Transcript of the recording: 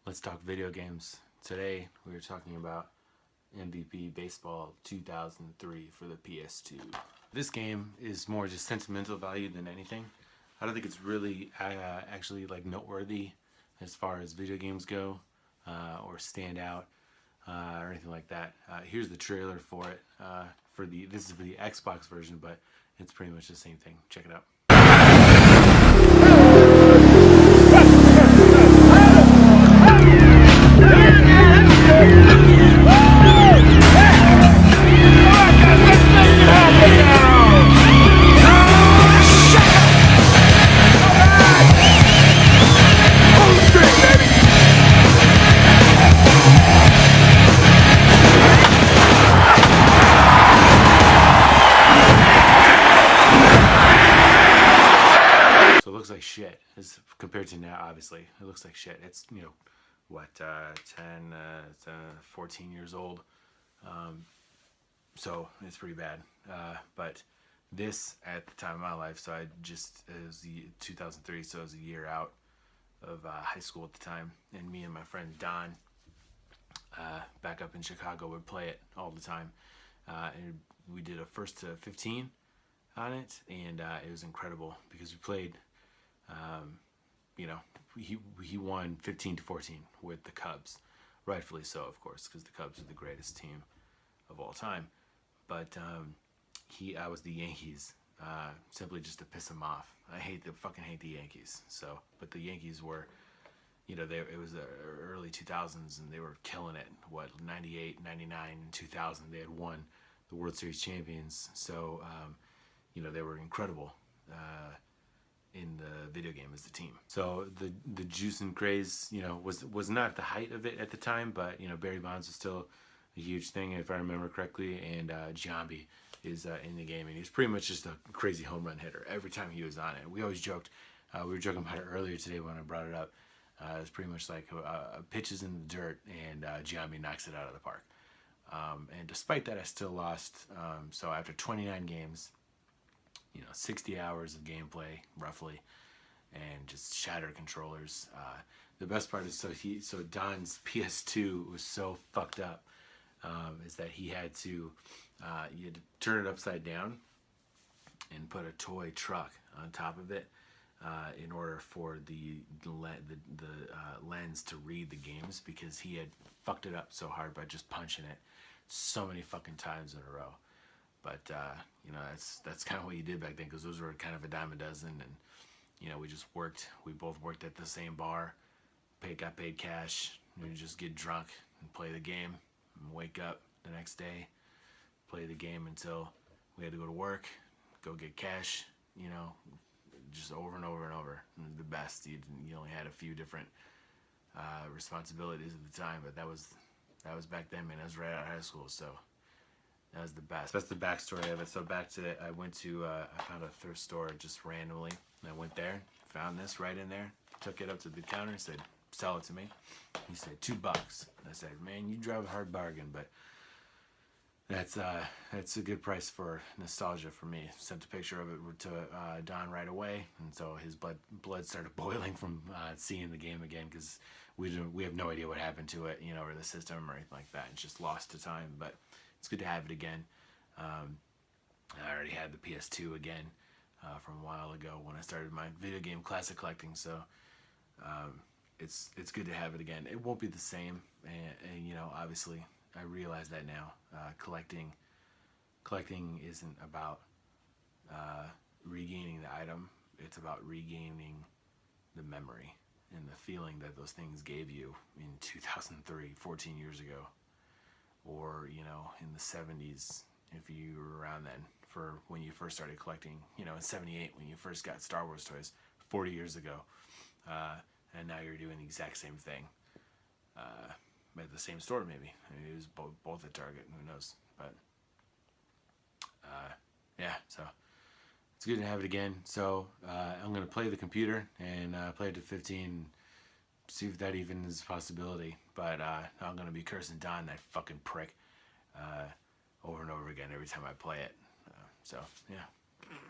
Let's talk video games. Today we are talking about MVP Baseball 2003 for the PS2. This game is more just sentimental value than anything. I don't think it's really actually like noteworthy as far as video games go or stand out or anything like that. Here's the trailer for it. This is for the Xbox version, but it's pretty much the same thing. Check it out. So it looks like shit as compared to now. Obviously it looks like shit. It's 14 years old, so it's pretty bad, but this at the time of my life, so it was the 2003, so I was a year out of high school at the time, and me and my friend Don back up in Chicago would play it all the time, and we did a 1st to 15 on it, and it was incredible because we played he won 15-14 with the Cubs, rightfully so, of course, because the Cubs are the greatest team of all time. But I was the Yankees, simply just to piss him off. I fucking hate the Yankees. So, but the Yankees were, it was the early 2000s, and they were killing it. 98, 99, 2000, they had won the World Series champions. So, they were incredible. In the video game as the team. So the juice and craze, was not the height of it at the time, but Barry Bonds was still a huge thing if I remember correctly, and Giambi is in the game, and he's pretty much just a crazy home run hitter every time he was on it. We always joked, we were joking about it earlier today when I brought it up. It's pretty much like pitches in the dirt and Giambi knocks it out of the park. And despite that, I still lost. So after 29 games, 60 hours of gameplay roughly, and just shattered controllers. The best part is so Don's PS2 was so fucked up, is that you had to turn it upside down and put a toy truck on top of it in order for the lens to read the games, because he had fucked it up so hard by just punching it so many fucking times in a row. But that's kind of what you did back then, because those were kind of a dime a dozen, and we just worked. We both worked at the same bar, got paid cash. We would just get drunk and play the game, and wake up the next day, play the game until we had to go to work, go get cash. Just over and over and over. And the best. You only had a few different responsibilities at the time, but that was back then, man. I was right out of high school, so. That was the best. That's the backstory of it. So I found a thrift store just randomly. And I went there, found this right in there, took it up to the counter and said, sell it to me. He said, $2. I said, man, you drive a hard bargain, but that's a good price for nostalgia for me. Sent a picture of it to Don right away, and so his blood started boiling from seeing the game again, because we have no idea what happened to it, or the system or anything like that. It's just lost to time, but it's good to have it again. I already had the PS2 again from a while ago when I started my video game classic collecting, so it's good to have it again. It won't be the same, and obviously I realize that now. Collecting isn't about regaining the item. It's about regaining the memory and the feeling that those things gave you in 2003, 14 years ago. Or in the 70s, if you were around then, for when you first started collecting, in 78 when you first got Star Wars toys, 40 years ago, and now you're doing the exact same thing at the same store. Maybe it was both at Target, who knows, but yeah, so it's good to have it again. So I'm gonna play the computer and play it to 15, see if that even is a possibility. But I'm gonna be cursing Don, that fucking prick, over and over again every time I play it. So yeah.